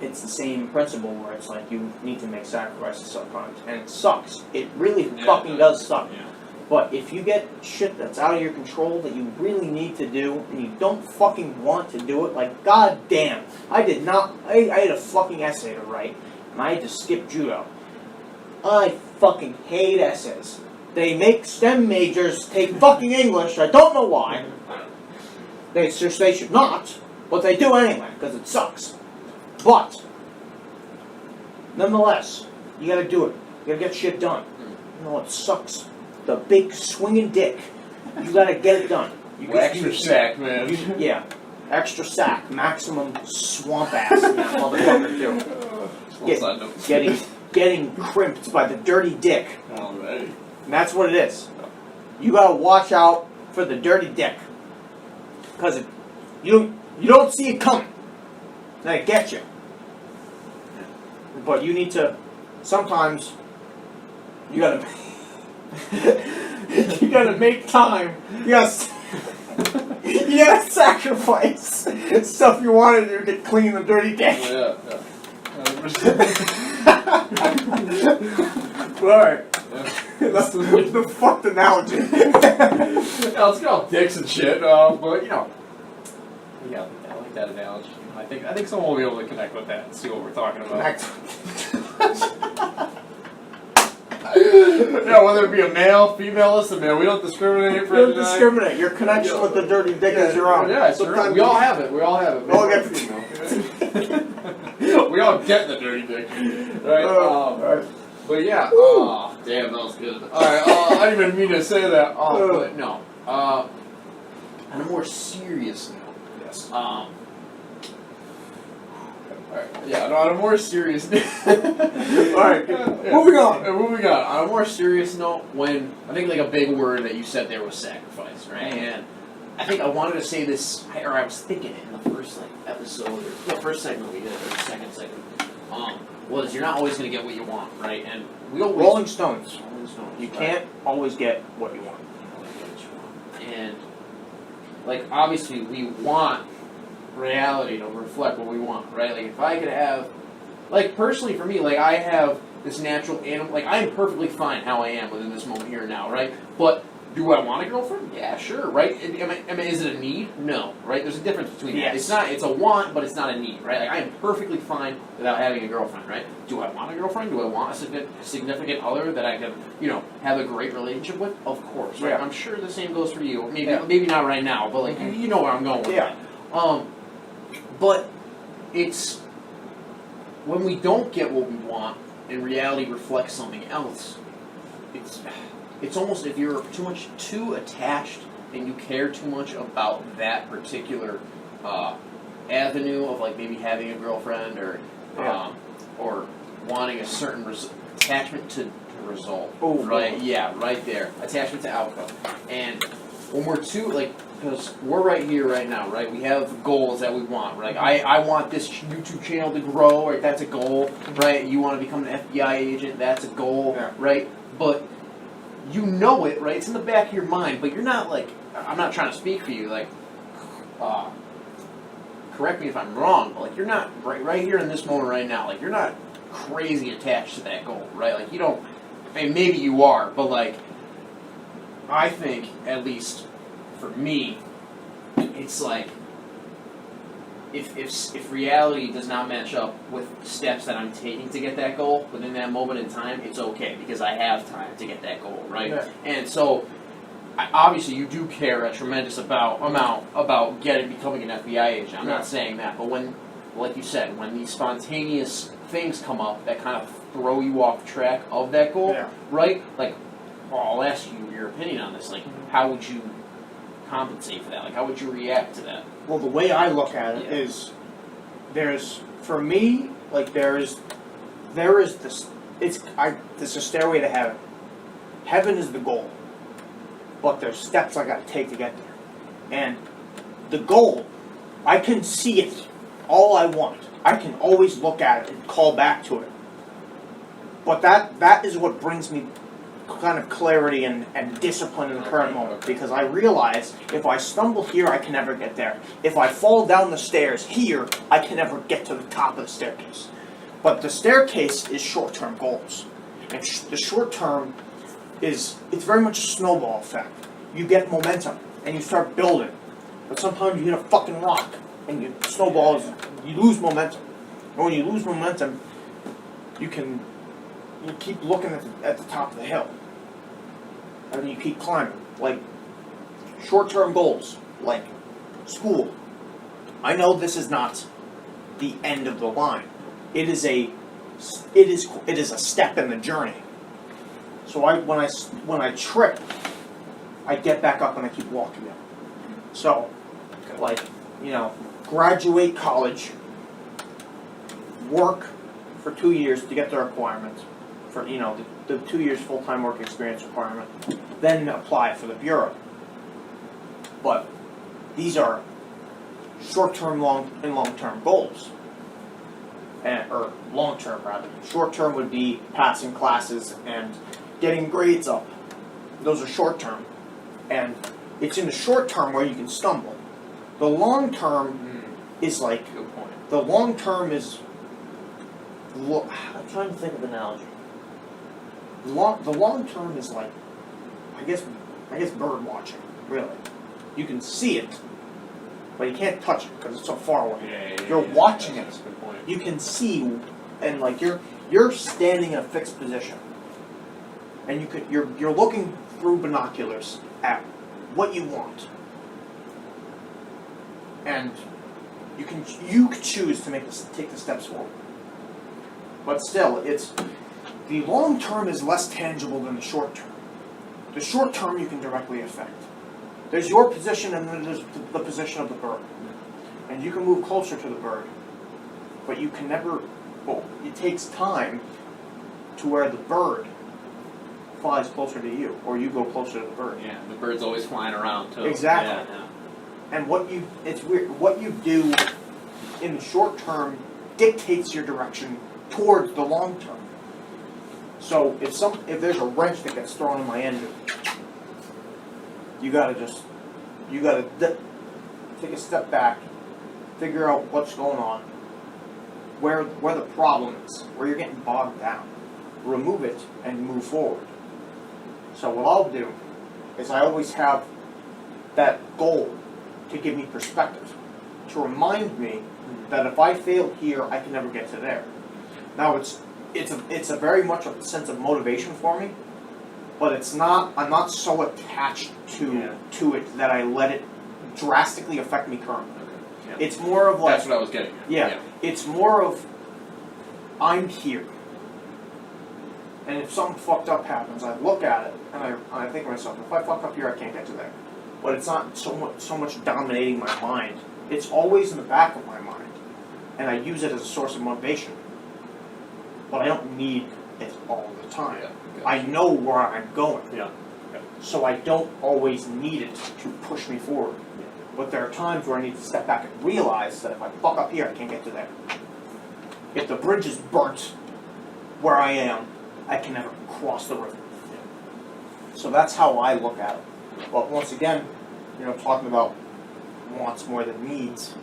it's the same principle where it's like you need to make sacrifices sometimes, and it sucks. It really fucking does suck. Yeah. But if you get shit that's out of your control that you really need to do, and you don't fucking want to do it, like, goddamn, I had a fucking essay to write, and I had to skip judo. I fucking hate essays. They make STEM majors take fucking English, I don't know why. They should not, but they do anyway, because it sucks. But, nonetheless, you gotta do it. You gotta get shit done. You know what sucks? The big swinging dick. You gotta get it done. Extra sack, man. Yeah. Extra sack. Maximum swamp ass in that motherfucker too. Getting crimped by the dirty dick. Alrighty. And that's what it is. You gotta watch out for the dirty dick. Because you don't see it coming. And it gets you. But you need to, sometimes, you gotta make time. You gotta sacrifice stuff you want to do to clean the dirty dick. Yeah. Alright. That's the fucked analogy. Yeah, let's get off dicks and shit, but, you know. Yeah, I like that analogy. I think someone will be able to connect with that and see what we're talking about. Yeah, whether it be a male, female, listen, man, we don't discriminate for You don't discriminate. Your connection with the dirty dick is your own. Yeah, we all have it. We all have it. We all get We all get the dirty dick. Right? Alright. But yeah, damn, that was good. Alright, I didn't even mean to say that. But no. On a more serious note. Yes. Yeah, no, on a more serious note. Alright, moving on. Moving on. On a more serious note, when I think like a big word that you said there was sacrifice, right? And I think I wanted to say this, or I was thinking it in the first episode, or the first segment we did, or the second segment, was you're not always going to get what you want, right? And we always Rolling Stones. You right? can't always get what you want. And like obviously we want reality to reflect what we want, right? Like if I could have, like personally for me, like I have this natural animal, like I am perfectly fine how I am within this moment here and now, right? But do I want a girlfriend? Yeah, sure, right? I mean, is it a need? No, right? There's a difference between that. It's a want, but it's not a need, right? Like I am perfectly fine without having a girlfriend, right? Do I want a girlfriend? Do I want a significant other that I can, have a great relationship with? Of course, right? Yeah. I'm sure the same goes for you. Maybe not right now, but like you know where I'm going with that. But it's when we don't get what we want and reality reflects something else, it's almost if you're too attached and you care too much about that particular avenue of like maybe having a girlfriend or wanting a certain attachment to result. Oh, right? Yeah, right there. Attachment to outcome. And when we're because we're right here right now, right? We have goals that we want, right? I want this YouTube channel to grow, right? That's a goal, right? You want to become an FBI agent, that's a goal, right? But you know it, right? It's in the back of your mind, but you're not I'm not trying to speak for you, correct me if I'm wrong, but you're not, right here in this moment right now, you're not crazy attached to that goal, right? You don't, maybe you are, but I think, at least for me, it's if reality does not match up with steps that I'm taking to get that goal within that moment in time, it's okay because I have time to get that goal, right? Yeah. And so, obviously, you do care a tremendous amount about becoming an FBI agent. I'm not saying that, but when, like you said, when these spontaneous things come up that kind of throw you off track of that goal, right? I'll ask you your opinion on this. How would you compensate for that? How would you react to that? Well, the way I look at it is, for me, there is this. There's a stairway to heaven. Heaven is the goal, but there's steps I got to take to get there. And the goal, I can see it all I want. I can always look at it and call back to it. But that is what brings me kind of clarity and discipline in the current moment, because I realize if I stumble here, I can never get there. If I fall down the stairs here, I can never get to the top of the staircase. But the staircase is short-term goals. And the short-term it's very much a snowball effect. You get momentum, and you start building. But sometimes you hit a fucking rock, and you lose momentum. And when you lose momentum, you keep looking at the top of the hill. And you keep climbing. Like, short-term goals, like school. I know this is not the end of the line. It is a step in the journey. So when I trip, I get back up and I keep walking it. So, like, graduate college, work for 2 years to get the requirement, for the 2 years full-time work experience requirement, then apply for the bureau. But these are short-term, long-term goals. Or long-term, rather. Short-term would be passing classes and getting grades up. Those are short-term. And it's in the short-term where you can stumble. The long-term is like... Good point. The long-term is... I'm trying to think of an analogy. The long-term is like... I guess bird watching, really. You can see it, but you can't touch it because it's so far away. You're watching it. That's a good point. You can see, and like you're standing in a fixed position, and you're looking through binoculars at what you want, and you can choose to take the steps forward. But still, the long term is less tangible than the short term. The short term you can directly affect. There's your position, and then there's the position of the bird. And you can move closer to the bird, but you can never, it takes time to where the bird flies closer to you, or you go closer to the bird. Yeah, the bird's always flying around, too. Exactly. Yeah. And it's weird, what you do in the short term dictates your direction towards the long term. So if there's a wrench that gets thrown in my engine, you gotta take a step back, figure out what's going on, where the problem is, where you're getting bogged down, remove it and move forward. So what I'll do is I always have that goal to give me perspective, to remind me that if I fail here, I can never get to there. Now it's a very much a sense of motivation for me, but it's not. I'm not so attached to it that I let it drastically affect me currently. Yeah. It's more of like That's what I was getting at. yeah. It's more of I'm here, and if something fucked up happens, I look at it and I think to myself, if I fuck up here, I can't get to there. But it's not so much dominating my mind. It's always in the back of my mind, and I use it as a source of motivation. But I don't need it all the time. Yeah, gotcha. I know where I'm going. Yeah. So I don't always need it to push me forward. But there are times where I need to step back and realize that if I fuck up here, I can't get to there. If the bridge is burnt where I am, I can never cross the river. So that's how I look at it. But once again, talking about wants more than needs,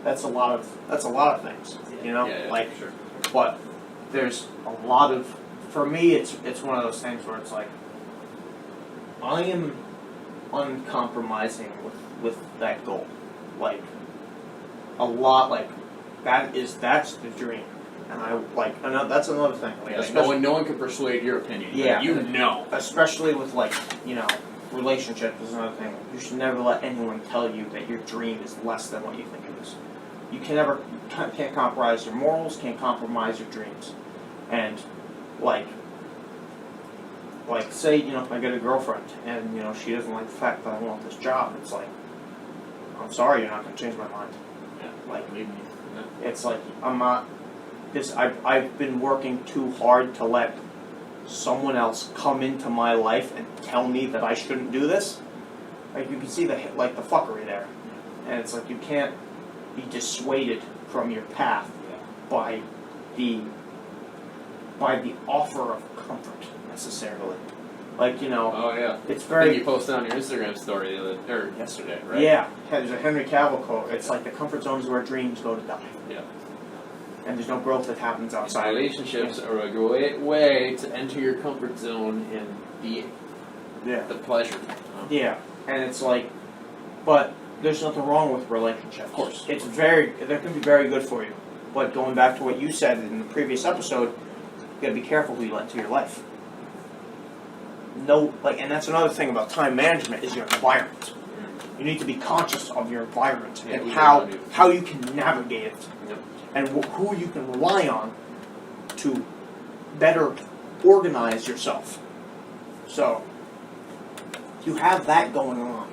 that's a lot of things. Yeah, like, for sure. but there's a lot of, for me, it's one of those things where it's like, I am uncompromising with that goal. Like, a lot, like, that's the dream. And that's another thing. Like, No one can persuade your opinion. Yeah. You know. Especially with, like, relationships is another thing. You should never let anyone tell you that your dream is less than what you think it is. You can't compromise your morals, can't compromise your dreams. And, like say, if I get a girlfriend and, she doesn't like the fact that I want this job, it's like, I'm sorry, you're not going to change my mind. Yeah. Like, Believe me. Yeah. it's like, I'm not, I've been working too hard to let someone else come into my life and tell me that I shouldn't do this. Like, you can see the fuckery there. And it's like, you can't be dissuaded from your path by the offer of comfort, necessarily. Like, you know, Oh yeah. it's I think very. you posted on your Instagram story or yesterday, right? Yeah, there's a Henry Cavill quote. It's like the comfort zone is where dreams go to die. Yeah. And there's no growth that happens outside. Relationships are a great way to enter your comfort zone and be Yeah. the pleasure. Yeah, and it's like, but there's nothing wrong with relationships. Of course. It's very, they can be very good for you. But going back to what you said in the previous episode, you gotta be careful who you let into your life. No, like, and that's another thing about time management is your environment. You need to be conscious of your environment Yeah, and we how definitely do. how you can navigate it, Yep. and who you can rely on to better organize yourself. So, if you have that going on,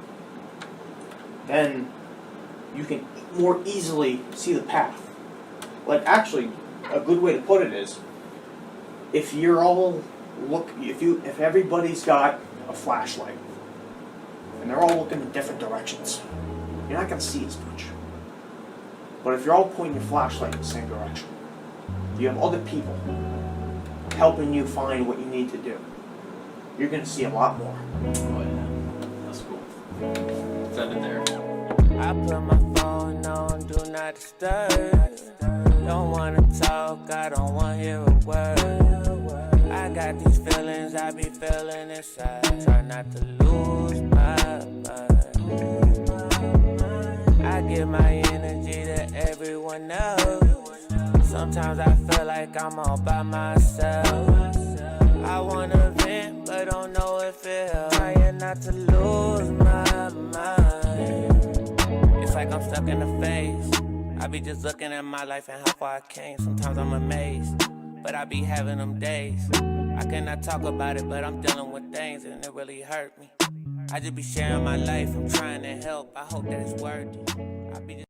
then you can more easily see the path. Like, actually, a good way to put it is, if you're all if everybody's got a flashlight and they're all looking in different directions, you're not going to see as much. But if you're all pointing your flashlight in the same direction, you have other people helping you find what you need to do, you're going to see a lot more. Oh yeah. That's cool. Send it there. I put my phone on, do not disturb. Don't wanna talk, I don't wanna hear a word. I got these feelings I be feeling inside. Try not to lose my mind. I give my energy to everyone else. Sometimes I feel like I'm all by myself. I wanna vent, but don't know if it helps. Trying not to lose my mind. It's like I'm stuck in a phase. I be just looking at my life and how far I came. Sometimes I'm amazed, but I be having them days. I cannot talk about it, but I'm dealing with things and it really hurt me. I just be sharing my life, I'm trying to help. I hope that it's worth it. I be just